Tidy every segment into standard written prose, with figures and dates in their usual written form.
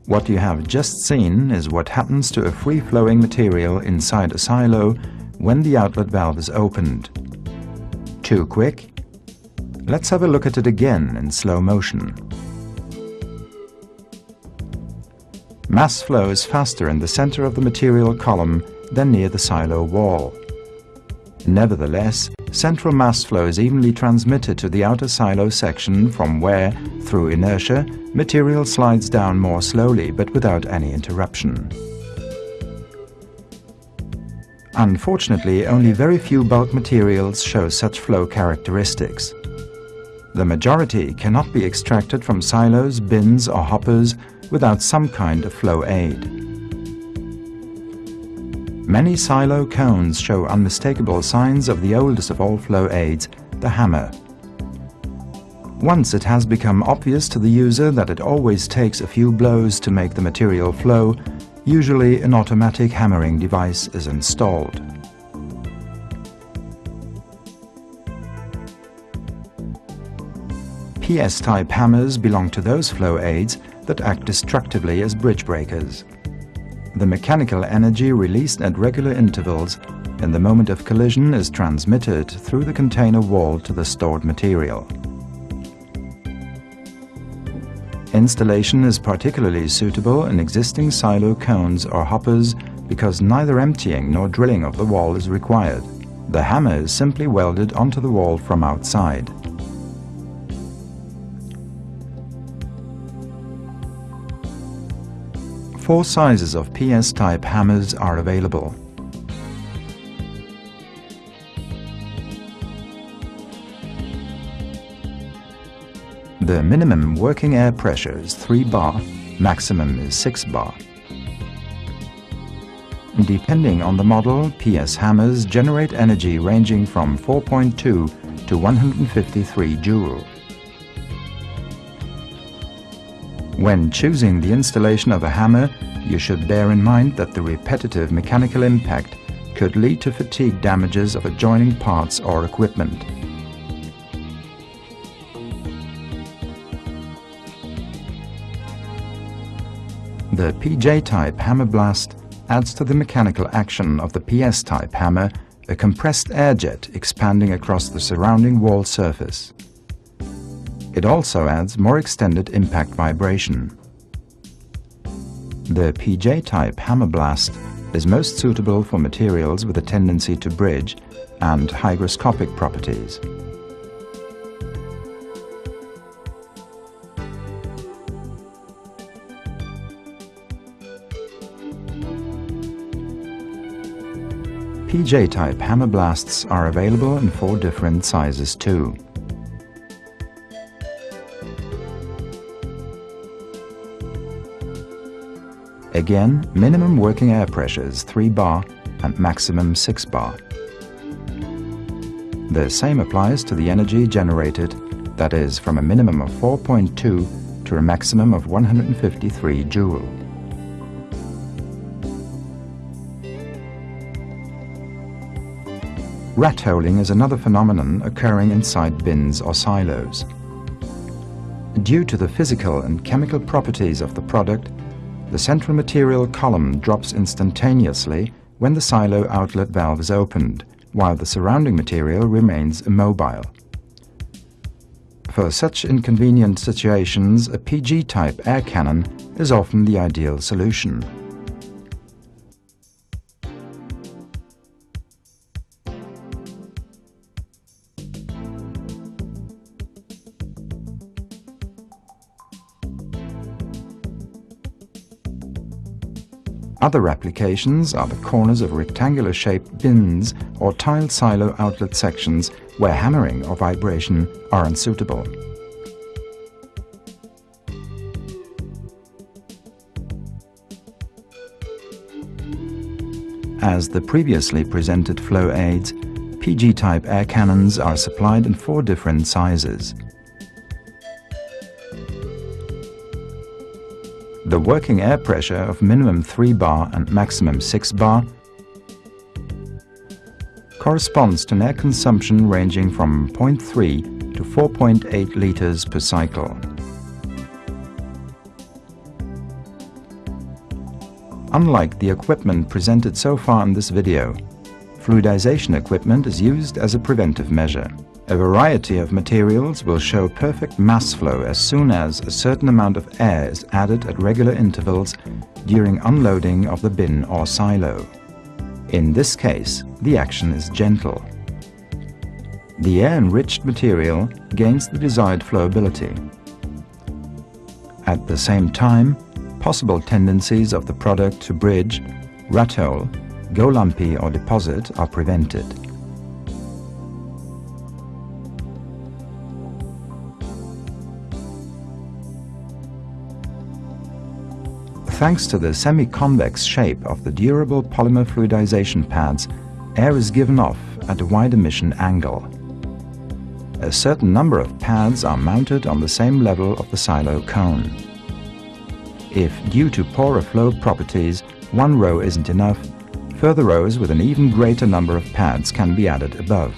What you have just seen is what happens to a free-flowing material inside a silo when the outlet valve is opened. Too quick? Let's have a look at it again in slow motion. Mass flow is faster in the center of the material column than near the silo wall. Nevertheless, central mass flow is evenly transmitted to the outer silo section from where, through inertia, material slides down more slowly but without any interruption. Unfortunately, only very few bulk materials show such flow characteristics. The majority cannot be extracted from silos, bins or hoppers without some kind of flow aid. Many silo cones show unmistakable signs of the oldest of all flow aids, the hammer. Once it has become obvious to the user that it always takes a few blows to make the material flow, usually an automatic hammering device is installed. PS-type hammers belong to those flow aids that act destructively as bridge breakers. The mechanical energy released at regular intervals in the moment of collision is transmitted through the container wall to the stored material. Installation is particularly suitable in existing silo cones or hoppers because neither emptying nor drilling of the wall is required. The hammer is simply welded onto the wall from outside. Four sizes of PS-type hammers are available. The minimum working air pressure is 3 bar, maximum is 6 bar. Depending on the model, PS hammers generate energy ranging from 4.2 to 153 joule. When choosing the installation of a hammer, you should bear in mind that the repetitive mechanical impact could lead to fatigue damages of adjoining parts or equipment. The PJ-type hammer blast adds to the mechanical action of the PS-type hammer a compressed air jet expanding across the surrounding wall surface. It also adds more extended impact vibration. The PJ-type hammer blast is most suitable for materials with a tendency to bridge and hygroscopic properties. PJ-type hammer blasts are available in 4 different sizes too. Again, minimum working air pressure is 3 bar and maximum 6 bar. The same applies to the energy generated, that is, from a minimum of 4.2 to a maximum of 153 joule. Rat holing is another phenomenon occurring inside bins or silos. Due to the physical and chemical properties of the product, the central material column drops instantaneously when the silo outlet valve is opened, while the surrounding material remains immobile. For such inconvenient situations, a PG-type air cannon is often the ideal solution. Other applications are the corners of rectangular-shaped bins or tiled silo outlet sections where hammering or vibration are unsuitable. As the previously presented flow aids, PG-type air cannons are supplied in 4 different sizes. The working air pressure of minimum 3 bar and maximum 6 bar corresponds to an air consumption ranging from 0.3 to 4.8 liters per cycle. Unlike the equipment presented so far in this video, fluidization equipment is used as a preventive measure. A variety of materials will show perfect mass flow as soon as a certain amount of air is added at regular intervals during unloading of the bin or silo. In this case, the action is gentle. The air-enriched material gains the desired flowability. At the same time, possible tendencies of the product to bridge, rat hole, go lumpy or deposit are prevented. Thanks to the semi-convex shape of the durable polymer fluidization pads, air is given off at a wide emission angle. A certain number of pads are mounted on the same level of the silo cone. If, due to poorer flow properties, one row isn't enough, further rows with an even greater number of pads can be added above.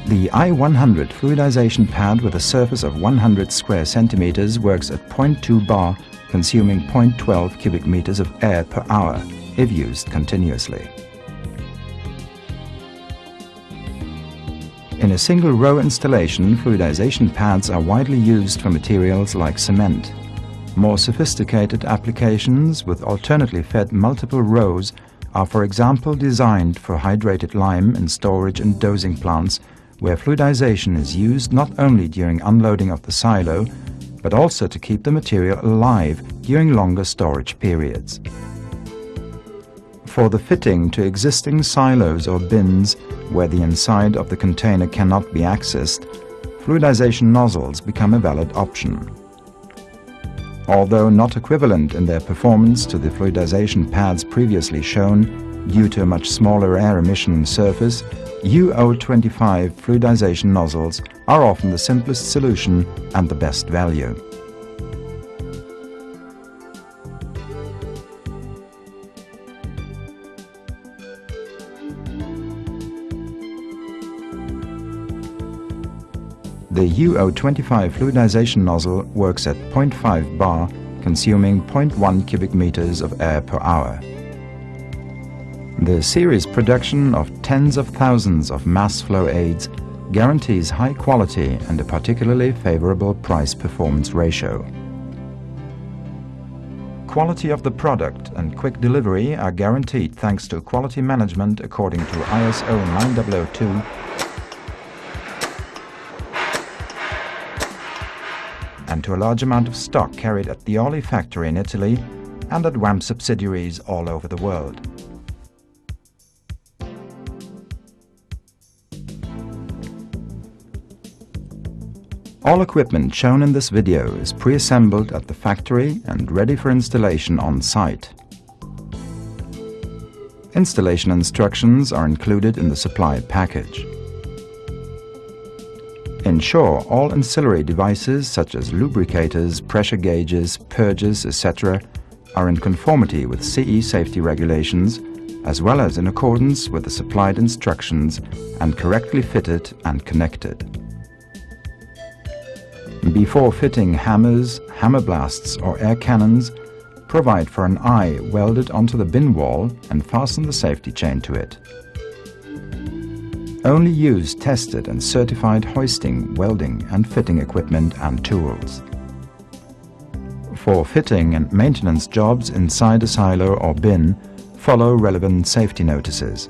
The I-100 fluidization pad with a surface of 100 square centimeters works at 0.2 bar, consuming 0.12 cubic meters of air per hour if used continuously. In a single row installation, fluidization pads are widely used for materials like cement. More sophisticated applications with alternately fed multiple rows are, for example, designed for hydrated lime in storage and dosing plants, where fluidization is used not only during unloading of the silo, but also to keep the material alive during longer storage periods. For the fitting to existing silos or bins, where the inside of the container cannot be accessed, fluidization nozzles become a valid option. Although not equivalent in their performance to the fluidization pads previously shown, due to a much smaller air emission surface, UO25 fluidization nozzles are often the simplest solution and the best value. The UO25 fluidization nozzle works at 0.5 bar, consuming 0.1 cubic meters of air per hour. The series production of tens of thousands of mass flow aids guarantees high quality and a particularly favorable price-performance ratio. Quality of the product and quick delivery are guaranteed thanks to quality management according to ISO 9002 and to a large amount of stock carried at the Oli factory in Italy and at WAMP subsidiaries all over the world. All equipment shown in this video is pre-assembled at the factory and ready for installation on site. Installation instructions are included in the supply package. Ensure all ancillary devices such as lubricators, pressure gauges, purges, etc. are in conformity with CE safety regulations, as well as in accordance with the supplied instructions and correctly fitted and connected. Before fitting hammers, hammer blasts or air cannons, provide for an eye welded onto the bin wall and fasten the safety chain to it. Only use tested and certified hoisting, welding and fitting equipment and tools. For fitting and maintenance jobs inside a silo or bin, follow relevant safety notices.